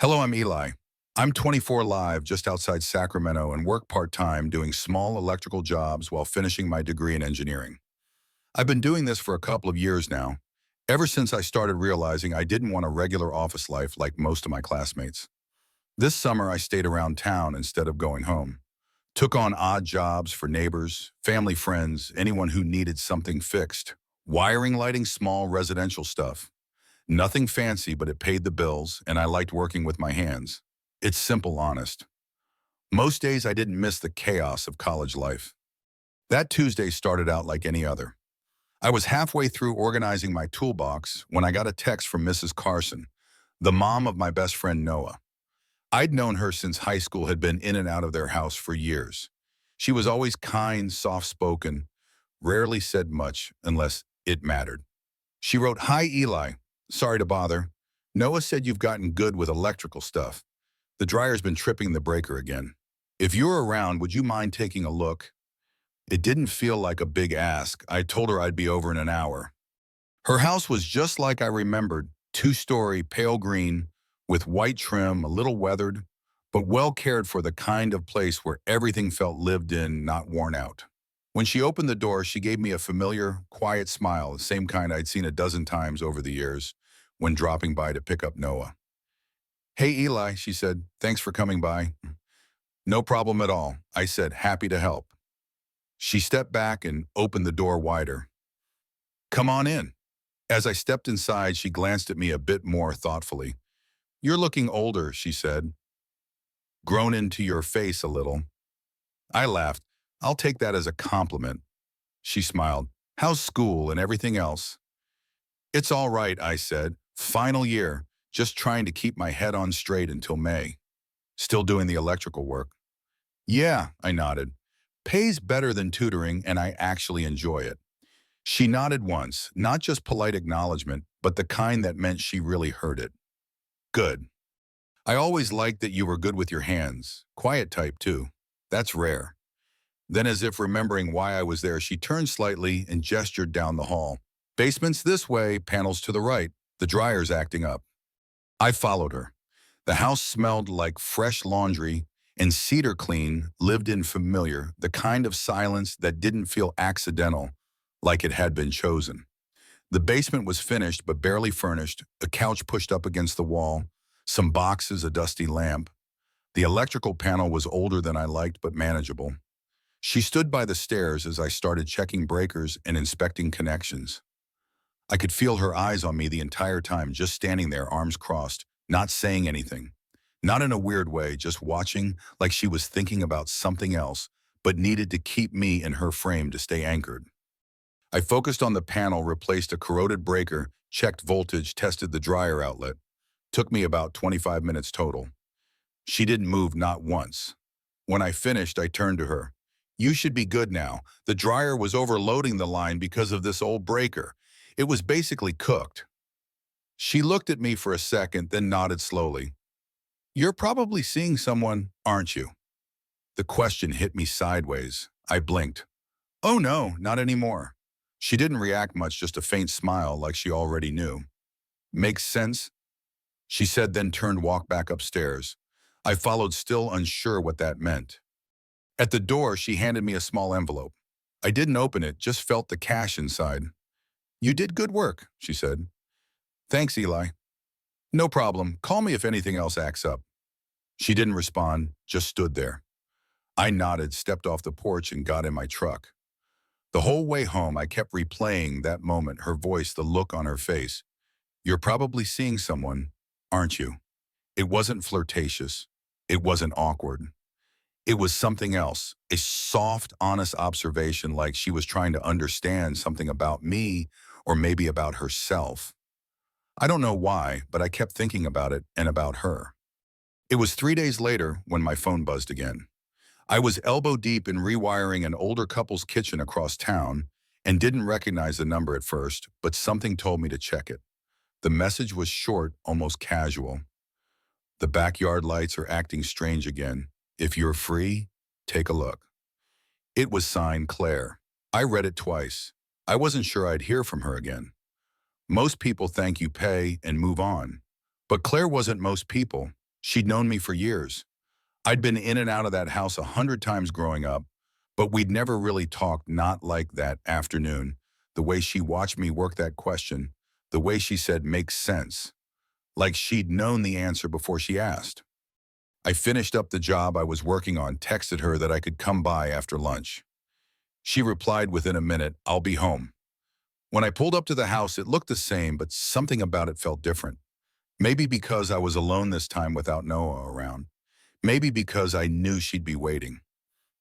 Hello, I'm Eli. I'm 24 live just outside Sacramento and work part-time doing small electrical jobs while finishing my degree in engineering. I've been doing this for a couple of years now, ever since I started realizing I didn't want a regular office life like most of my classmates. This summer, I stayed around town instead of going home. Took on odd jobs for neighbors, family friends, anyone who needed something fixed. Wiring, lighting, small residential stuff. Nothing fancy, but it paid the bills, and I liked working with my hands. It's simple, honest. Most days I didn't miss the chaos of college life. That Tuesday started out like any other. I was halfway through organizing my toolbox when I got a text from Mrs. Carson, the mom of my best friend Noah. I'd known her since high school, had been in and out of their house for years. She was always kind, soft-spoken, rarely said much unless it mattered. She wrote, "Hi, Eli. Sorry to bother. Noah said you've gotten good with electrical stuff. The dryer's been tripping the breaker again. If you're around, would you mind taking a look?" It didn't feel like a big ask. I told her I'd be over in an hour. Her house was just like I remembered, two-story, pale green, with white trim, a little weathered, but well cared for, the kind of place where everything felt lived in, not worn out. When she opened the door, she gave me a familiar, quiet smile, the same kind I'd seen a dozen times over the years when dropping by to pick up Noah. "Hey, Eli," she said, "thanks for coming by." "No problem at all," I said, happy to help. She stepped back and opened the door wider. "Come on in." As I stepped inside, she glanced at me a bit more thoughtfully. "You're looking older," she said. "Grown into your face a little." I laughed. "I'll take that as a compliment." She smiled. "How's school and everything else?" "It's all right," I said. "Final year, just trying to keep my head on straight until May." "Still doing the electrical work?" "Yeah," I nodded. "Pays better than tutoring, and I actually enjoy it." She nodded once, not just polite acknowledgement, but the kind that meant she really heard it. "Good. I always liked that you were good with your hands. Quiet type, too. That's rare." Then, as if remembering why I was there, she turned slightly and gestured down the hall. "Basement's this way, panels to the right. The dryer's acting up." I followed her. The house smelled like fresh laundry and cedar clean, lived in familiar, the kind of silence that didn't feel accidental, like it had been chosen. The basement was finished but barely furnished, a couch pushed up against the wall, some boxes, a dusty lamp. The electrical panel was older than I liked but manageable. She stood by the stairs as I started checking breakers and inspecting connections. I could feel her eyes on me the entire time, just standing there, arms crossed, not saying anything. Not in a weird way, just watching, like she was thinking about something else, but needed to keep me in her frame to stay anchored. I focused on the panel, replaced a corroded breaker, checked voltage, tested the dryer outlet. Took me about 25 minutes total. She didn't move, not once. When I finished, I turned to her. "You should be good now. The dryer was overloading the line because of this old breaker. It was basically cooked." She looked at me for a second, then nodded slowly. "You're probably seeing someone, aren't you?" The question hit me sideways. I blinked. "Oh no, not anymore." She didn't react much, just a faint smile like she already knew. "Makes sense," she said, then turned, walked back upstairs. I followed, still unsure what that meant. At the door, she handed me a small envelope. I didn't open it, just felt the cash inside. "You did good work," she said. "Thanks, Eli." "No problem. Call me if anything else acts up." She didn't respond, just stood there. I nodded, stepped off the porch, and got in my truck. The whole way home, I kept replaying that moment, her voice, the look on her face. "You're probably seeing someone, aren't you?" It wasn't flirtatious. It wasn't awkward. It was something else, a soft, honest observation, like she was trying to understand something about me or maybe about herself. I don't know why, but I kept thinking about it and about her. It was 3 days later when my phone buzzed again. I was elbow deep in rewiring an older couple's kitchen across town and didn't recognize the number at first, but something told me to check it. The message was short, almost casual. "The backyard lights are acting strange again. If you're free, take a look." It was signed Claire. I read it twice. I wasn't sure I'd hear from her again. Most people thank you, pay, and move on. But Claire wasn't most people. She'd known me for years. I'd been in and out of that house 100 times growing up, but we'd never really talked, not like that afternoon. The way she watched me work that question, the way she said makes sense, like she'd known the answer before she asked. I finished up the job I was working on, texted her that I could come by after lunch. She replied within a minute, "I'll be home." When I pulled up to the house, it looked the same, but something about it felt different. Maybe because I was alone this time without Noah around. Maybe because I knew she'd be waiting.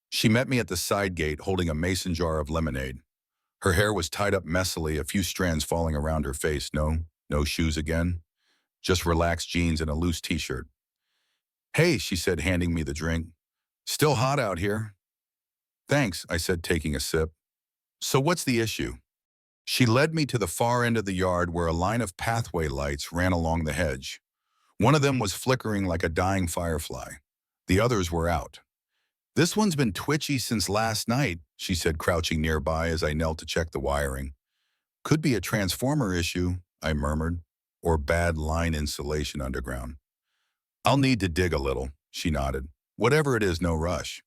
She met me at the side gate holding a mason jar of lemonade. Her hair was tied up messily, a few strands falling around her face. No shoes again. Just relaxed jeans and a loose t-shirt. "Hey," she said, handing me the drink. "Still hot out here." "Thanks," I said, taking a sip. "So what's the issue?" She led me to the far end of the yard where a line of pathway lights ran along the hedge. One of them was flickering like a dying firefly. The others were out. "This one's been twitchy since last night," she said, crouching nearby as I knelt to check the wiring. "Could be a transformer issue," I murmured, "or bad line insulation underground." "I'll need to dig a little," she nodded. "Whatever it is, no rush."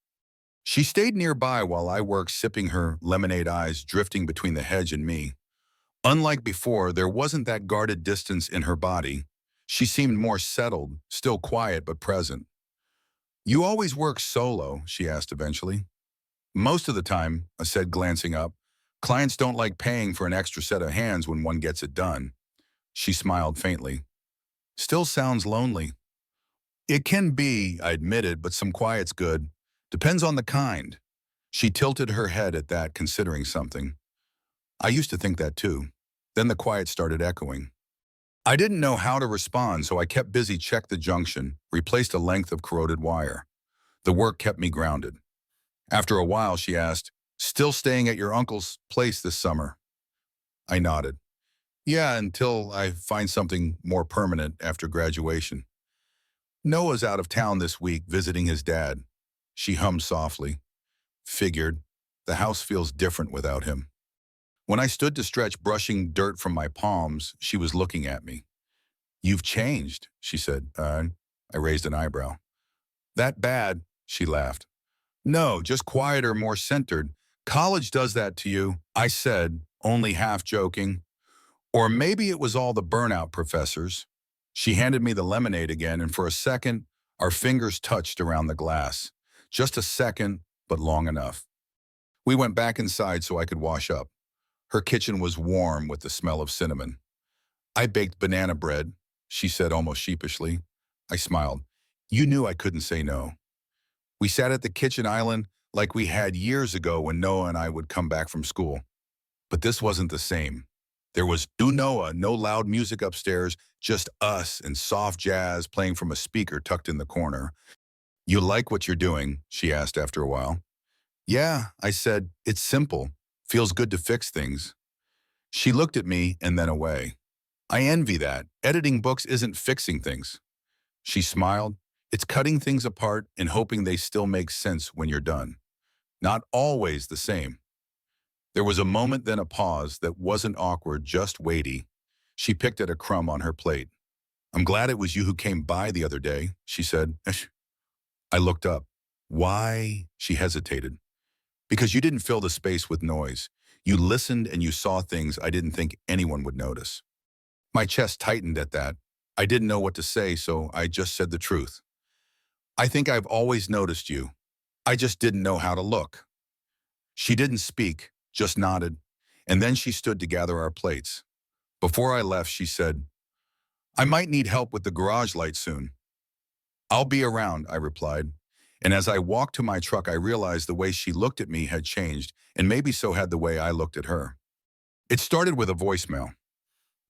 She stayed nearby while I worked, sipping, her lemonade eyes drifting between the hedge and me. Unlike before, there wasn't that guarded distance in her body. She seemed more settled, still quiet but present. "You always work solo?" she asked eventually. "Most of the time," I said, glancing up. "Clients don't like paying for an extra set of hands when one gets it done." She smiled faintly. "Still sounds lonely." "It can be," I admitted, "but some quiet's good. Depends on the kind." She tilted her head at that, considering something. "I used to think that too." Then the quiet started echoing. I didn't know how to respond, so I kept busy, checked the junction, replaced a length of corroded wire. The work kept me grounded. After a while, she asked, "Still staying at your uncle's place this summer?" I nodded. "Yeah, until I find something more permanent after graduation." "Noah's out of town this week visiting his dad." She hummed softly. "Figured. The house feels different without him." When I stood to stretch, brushing dirt from my palms, she was looking at me. "You've changed," she said. I raised an eyebrow. "That bad?" She laughed. "No, just quieter, more centered. College does that to you," I said, only half joking. "Or maybe it was all the burnout professors." She handed me the lemonade again, and for a second, our fingers touched around the glass. Just a second, but long enough. We went back inside so I could wash up. Her kitchen was warm with the smell of cinnamon. "I baked banana bread," she said almost sheepishly. I smiled. "You knew I couldn't say no." We sat at the kitchen island like we had years ago when Noah and I would come back from school. But this wasn't the same. There was no Noah, no loud music upstairs, just us and soft jazz playing from a speaker tucked in the corner. "You like what you're doing?" she asked after a while. "Yeah," I said. "It's simple. Feels good to fix things." She looked at me and then away. "I envy that. Editing books isn't fixing things." She smiled. "It's cutting things apart and hoping they still make sense when you're done. Not always the same." There was a moment, then a pause that wasn't awkward, just weighty. She picked at a crumb on her plate. "I'm glad it was you who came by the other day," she said. I looked up. "Why?" She hesitated. "Because you didn't fill the space with noise. You listened and you saw things I didn't think anyone would notice." My chest tightened at that. I didn't know what to say, so I just said the truth. "I think I've always noticed you. I just didn't know how to look." She didn't speak, just nodded, and then she stood to gather our plates. Before I left, she said, "I might need help with the garage light soon." "I'll be around," I replied. And as I walked to my truck, I realized the way she looked at me had changed, and maybe so had the way I looked at her. It started with a voicemail.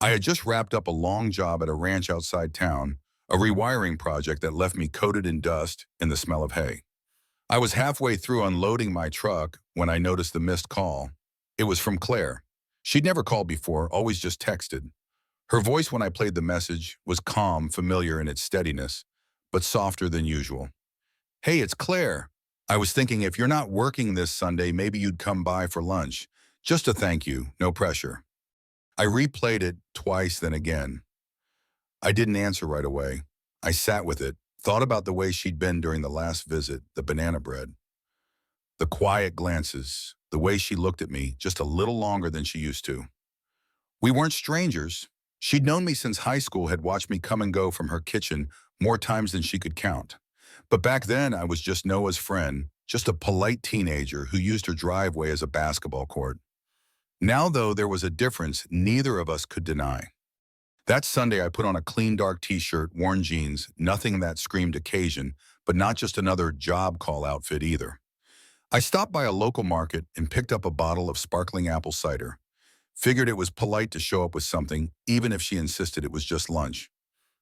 I had just wrapped up a long job at a ranch outside town, a rewiring project that left me coated in dust and the smell of hay. I was halfway through unloading my truck when I noticed the missed call. It was from Claire. She'd never called before, always just texted. Her voice when I played the message was calm, familiar in its steadiness, but softer than usual. "Hey, it's Claire. I was thinking if you're not working this Sunday, maybe you'd come by for lunch. Just a thank you, no pressure." I replayed it twice, then again. I didn't answer right away. I sat with it, Thought about the way she'd been during the last visit, the banana bread, the quiet glances, the way she looked at me just a little longer than she used to. We weren't strangers. She'd known me since high school, had watched me come and go from her kitchen more times than she could count. But back then, I was just Noah's friend, just a polite teenager who used her driveway as a basketball court. Now, though, there was a difference neither of us could deny. That Sunday, I put on a clean dark t-shirt, worn jeans, nothing that screamed occasion, but not just another job call outfit either. I stopped by a local market and picked up a bottle of sparkling apple cider. Figured it was polite to show up with something, even if she insisted it was just lunch.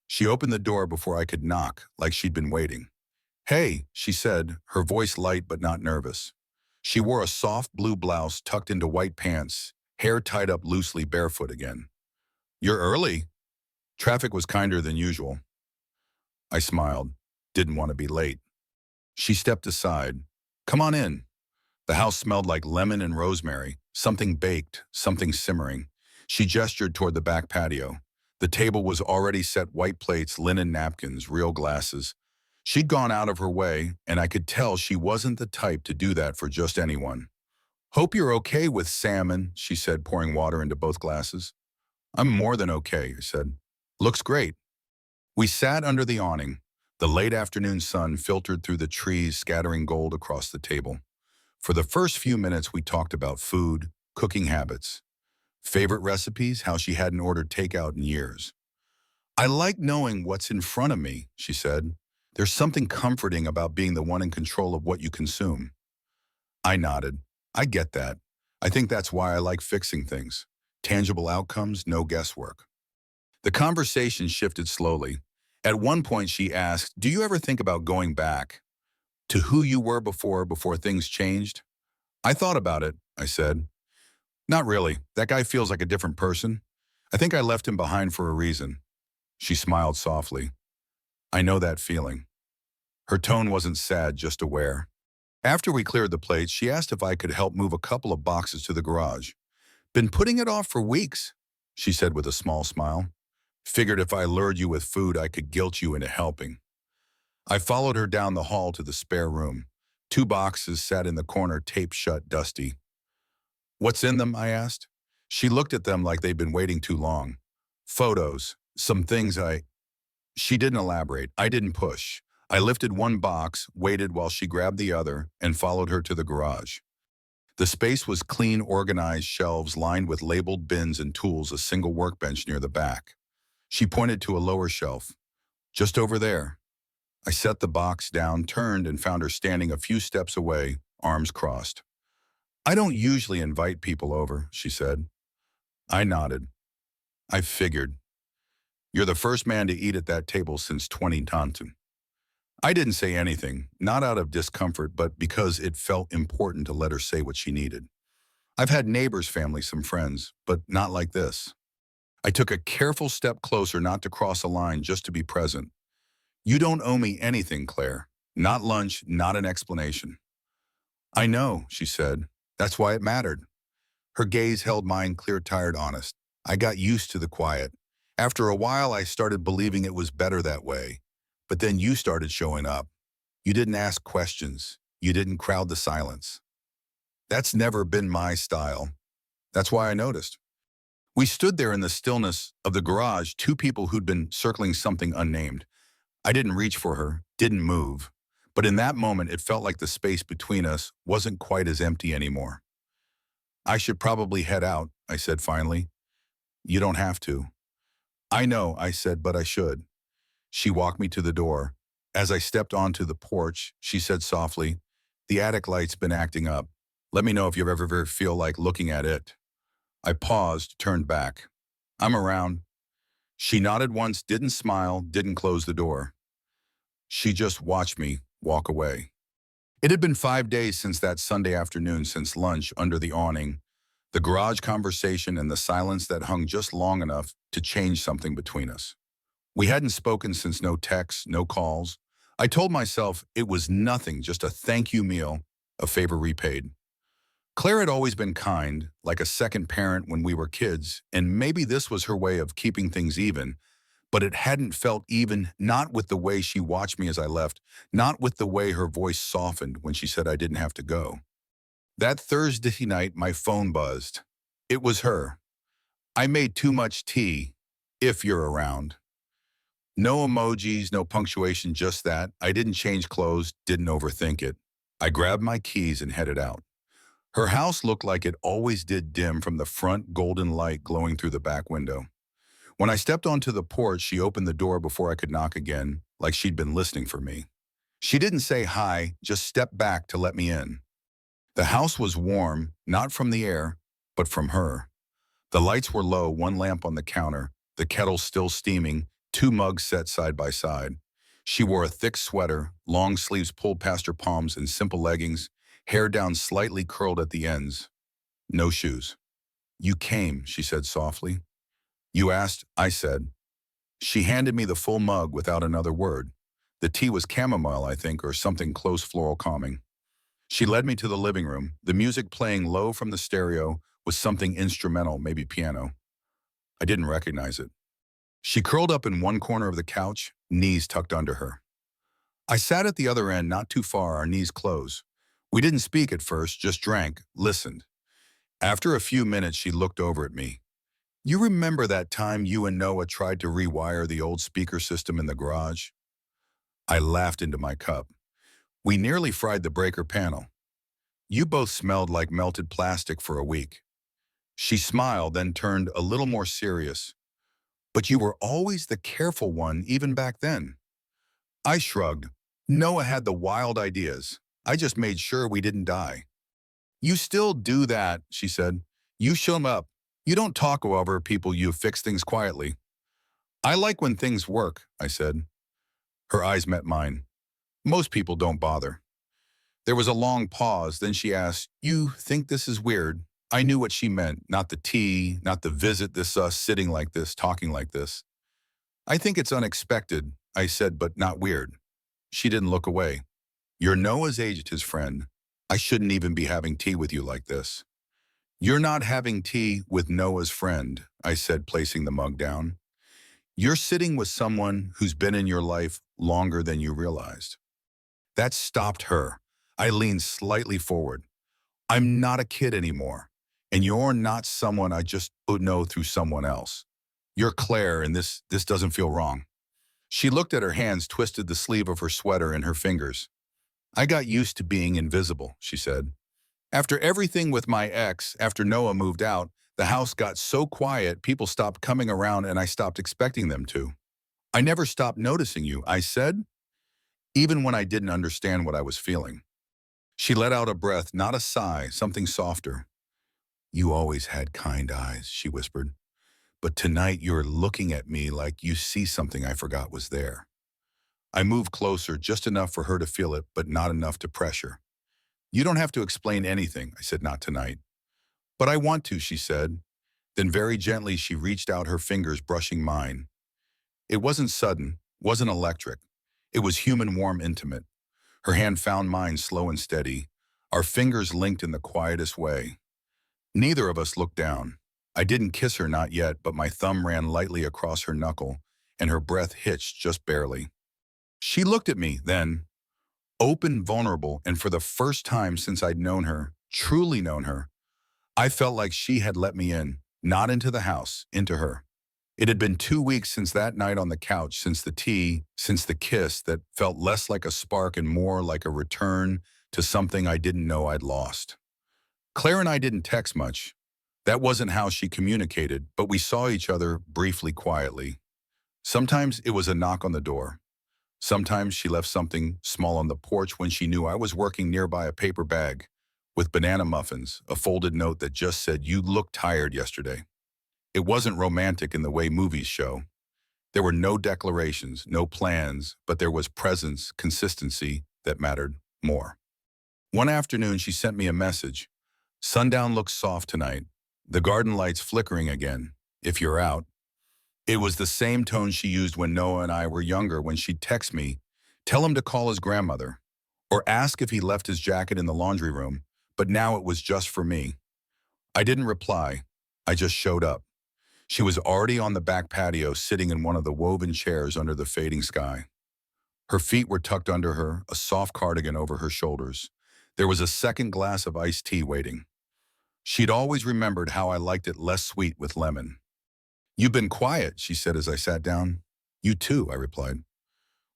She opened the door before I could knock, like she'd been waiting. "Hey," she said, her voice light but not nervous. She wore a soft blue blouse tucked into white pants, hair tied up loosely, barefoot again. "You're early." Traffic was kinder than usual. I smiled. Didn't want to be late. She stepped aside. "Come on in." The house smelled like lemon and rosemary, something baked, something simmering. She gestured toward the back patio. The table was already set, white plates, linen napkins, real glasses. She'd gone out of her way, and I could tell she wasn't the type to do that for just anyone. "Hope you're okay with salmon," she said, pouring water into both glasses. "I'm more than okay," I said. "Looks great." We sat under the awning. The late afternoon sun filtered through the trees, scattering gold across the table. For the first few minutes, we talked about food, cooking habits, favorite recipes, how she hadn't ordered takeout in years. "I like knowing what's in front of me," she said. "There's something comforting about being the one in control of what you consume." I nodded. "I get that. I think that's why I like fixing things. Tangible outcomes, no guesswork." The conversation shifted slowly. At one point, she asked, "Do you ever think about going back to who you were before things changed?" "I thought about it," I said. "Not really. That guy feels like a different person. I think I left him behind for a reason." She smiled softly. "I know that feeling." Her tone wasn't sad, just aware. After we cleared the plates, she asked if I could help move a couple of boxes to the garage. "Been putting it off for weeks," she said with a small smile. "Figured if I lured you with food, I could guilt you into helping." I followed her down the hall to the spare room. Two boxes sat in the corner, taped shut, dusty. "What's in them?" I asked. She looked at them like they'd been waiting too long. "Photos, some things I—" She didn't elaborate. I didn't push. I lifted one box, waited while she grabbed the other, and followed her to the garage. The space was clean, organized shelves lined with labeled bins and tools, a single workbench near the back. She pointed to a lower shelf. "Just over there." I set the box down, turned, and found her standing a few steps away, arms crossed. "I don't usually invite people over," she said. I nodded. "I figured. You're the first man to eat at that table since 2010. I didn't say anything, not out of discomfort, but because it felt important to let her say what she needed. I've had neighbors, family, some friends, but not like this. I took a careful step closer, not to cross a line, just to be present. "You don't owe me anything, Claire. Not lunch, not an explanation." "I know," she said. "That's why it mattered." Her gaze held mine, clear, tired, honest. I got used to the quiet. After a while, I started believing it was better that way. But then you started showing up. You didn't ask questions. You didn't crowd the silence. That's never been my style. That's why I noticed. We stood there in the stillness of the garage, two people who'd been circling something unnamed. I didn't reach for her, didn't move. But in that moment, it felt like the space between us wasn't quite as empty anymore. "I should probably head out," I said finally. "You don't have to." "I know," I said, "but I should." She walked me to the door. As I stepped onto the porch, she said softly, "The attic light's been acting up. Let me know if you ever feel like looking at it." I paused, turned back. "I'm around." She nodded once, didn't smile, didn't close the door. She just watched me walk away. It had been 5 days since that Sunday afternoon, since lunch under the awning, the garage conversation, and the silence that hung just long enough to change something between us. We hadn't spoken since, no texts, no calls. I told myself it was nothing, just a thank you meal, a favor repaid. Claire had always been kind, like a second parent when we were kids, and maybe this was her way of keeping things even, but it hadn't felt even, not with the way she watched me as I left, not with the way her voice softened when she said I didn't have to go. That Thursday night, my phone buzzed. It was her. I made too much tea, if you're around. No emojis, no punctuation, just that. I didn't change clothes, didn't overthink it. I grabbed my keys and headed out. Her house looked like it always did, dim from the front, golden light glowing through the back window. When I stepped onto the porch, she opened the door before I could knock again, like she'd been listening for me. She didn't say hi, just stepped back to let me in. The house was warm, not from the air, but from her. The lights were low, one lamp on the counter, the kettle still steaming, two mugs set side by side. She wore a thick sweater, long sleeves pulled past her palms, and simple leggings, hair down slightly curled at the ends. No shoes. "You came," she said softly. "You asked," I said. She handed me the full mug without another word. The tea was chamomile, I think, or something close floral calming. She led me to the living room, the music playing low from the stereo with something instrumental, maybe piano. I didn't recognize it. She curled up in one corner of the couch, knees tucked under her. I sat at the other end, not too far, our knees close. We didn't speak at first, just drank, listened. After a few minutes, she looked over at me. "You remember that time you and Noah tried to rewire the old speaker system in the garage?" I laughed into my cup. "We nearly fried the breaker panel. You both smelled like melted plastic for a week." She smiled, then turned a little more serious. "But you were always the careful one, even back then." I shrugged. "Noah had the wild ideas. I just made sure we didn't die." "You still do that," she said. "You show 'em up. You don't talk over people, you fix things quietly." "I like when things work," I said. Her eyes met mine. "Most people don't bother." There was a long pause, then she asked, "You think this is weird?" I knew what she meant, not the tea, not the visit, this us sitting like this, talking like this. "I think it's unexpected," I said, "but not weird." She didn't look away. "You're Noah's age," his friend. "I shouldn't even be having tea with you like this." "You're not having tea with Noah's friend," I said, placing the mug down. "You're sitting with someone who's been in your life longer than you realized." That stopped her. I leaned slightly forward. "I'm not a kid anymore, and you're not someone I just would know through someone else. You're Claire, and this doesn't feel wrong." She looked at her hands, twisted the sleeve of her sweater in her fingers. "I got used to being invisible," she said. "After everything with my ex, after Noah moved out, the house got so quiet, people stopped coming around and I stopped expecting them to. I never stopped noticing you," I said, even when I didn't understand what I was feeling. She let out a breath, not a sigh, something softer. "You always had kind eyes," she whispered. "But tonight you're looking at me like you see something I forgot was there." I moved closer, just enough for her to feel it, but not enough to pressure. "You don't have to explain anything," I said, "not tonight." "But I want to," she said. Then very gently she reached out, her fingers brushing mine. It wasn't sudden, wasn't electric. It was human, warm, intimate. Her hand found mine, slow and steady. Our fingers linked in the quietest way. Neither of us looked down. I didn't kiss her, not yet, but my thumb ran lightly across her knuckle, and her breath hitched just barely. She looked at me, then, open, vulnerable, and for the first time since I'd known her, truly known her, I felt like she had let me in, not into the house, into her. It had been 2 weeks since that night on the couch, since the tea, since the kiss that felt less like a spark and more like a return to something I didn't know I'd lost. Claire and I didn't text much. That wasn't how she communicated, but we saw each other briefly, quietly. Sometimes it was a knock on the door. Sometimes she left something small on the porch when she knew I was working nearby, a paper bag with banana muffins, a folded note that just said, "You look tired yesterday." It wasn't romantic in the way movies show. There were no declarations, no plans, but there was presence, consistency that mattered more. One afternoon, she sent me a message. "Sundown looks soft tonight. The garden lights flickering again. If you're out." It was the same tone she used when Noah and I were younger, when she'd text me, tell him to call his grandmother, or ask if he left his jacket in the laundry room, but now it was just for me. I didn't reply. I just showed up. She was already on the back patio, sitting in one of the woven chairs under the fading sky. Her feet were tucked under her, a soft cardigan over her shoulders. There was a second glass of iced tea waiting. She'd always remembered how I liked it less sweet with lemon. "You've been quiet," she said as I sat down. "You too," I replied.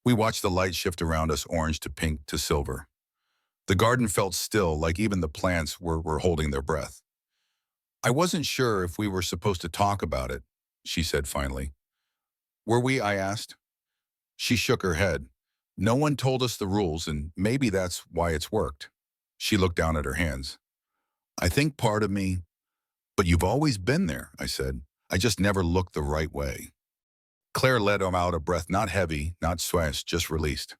We watched the light shift around us, orange to pink to silver. The garden felt still, like even the plants were holding their breath. "I wasn't sure if we were supposed to talk about it," she said finally. "Were we?" I asked. She shook her head. "No one told us the rules, and maybe that's why it's worked." She looked down at her hands. "I think part of me, but you've always been there," I said. "I just never looked the right way." Claire let out a breath, not heavy, not swift, just released.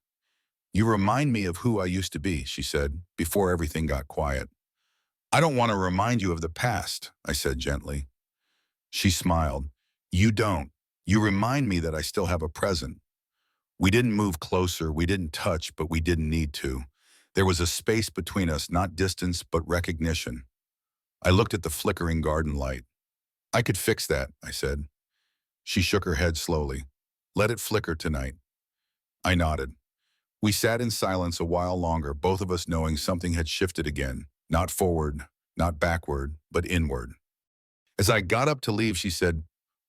"You remind me of who I used to be," she said, before everything got quiet. "I don't want to remind you of the past," I said gently. She smiled. "You don't. You remind me that I still have a present. We didn't move closer, we didn't touch, but we didn't need to. There was a space between us, not distance, but recognition." I looked at the flickering garden light. "I could fix that," I said. She shook her head slowly. "Let it flicker tonight." I nodded. We sat in silence a while longer, both of us knowing something had shifted again, not forward, not backward, but inward. As I got up to leave, she said,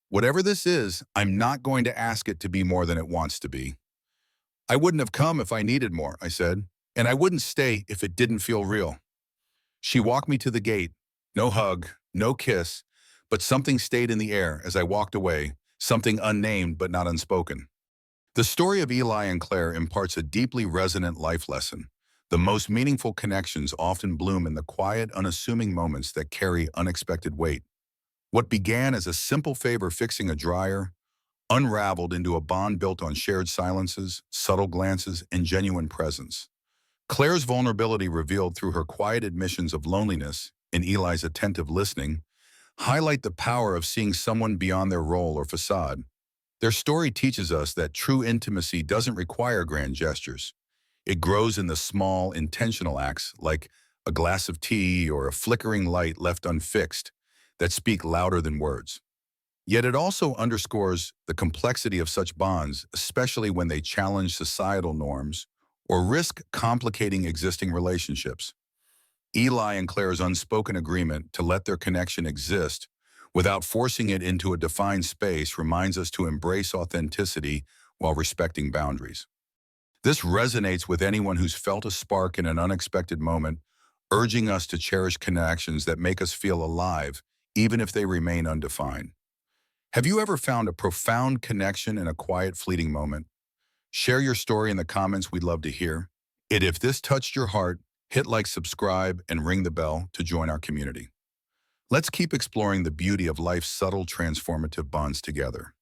"Whatever this is, I'm not going to ask it to be more than it wants to be." "I wouldn't have come if I needed more," I said, "and I wouldn't stay if it didn't feel real." She walked me to the gate. No hug, no kiss, but something stayed in the air as I walked away, something unnamed but not unspoken. The story of Eli and Claire imparts a deeply resonant life lesson. The most meaningful connections often bloom in the quiet, unassuming moments that carry unexpected weight. What began as a simple favor fixing a dryer unraveled into a bond built on shared silences, subtle glances, and genuine presence. Claire's vulnerability, revealed through her quiet admissions of loneliness and Eli's attentive listening, highlight the power of seeing someone beyond their role or facade. Their story teaches us that true intimacy doesn't require grand gestures. It grows in the small, intentional acts like a glass of tea or a flickering light left unfixed that speak louder than words. Yet it also underscores the complexity of such bonds, especially when they challenge societal norms or risk complicating existing relationships. Eli and Claire's unspoken agreement to let their connection exist without forcing it into a defined space reminds us to embrace authenticity while respecting boundaries. This resonates with anyone who's felt a spark in an unexpected moment, urging us to cherish connections that make us feel alive, even if they remain undefined. Have you ever found a profound connection in a quiet, fleeting moment? Share your story in the comments, we'd love to hear. And if this touched your heart, hit like, subscribe, and ring the bell to join our community. Let's keep exploring the beauty of life's subtle, transformative bonds together.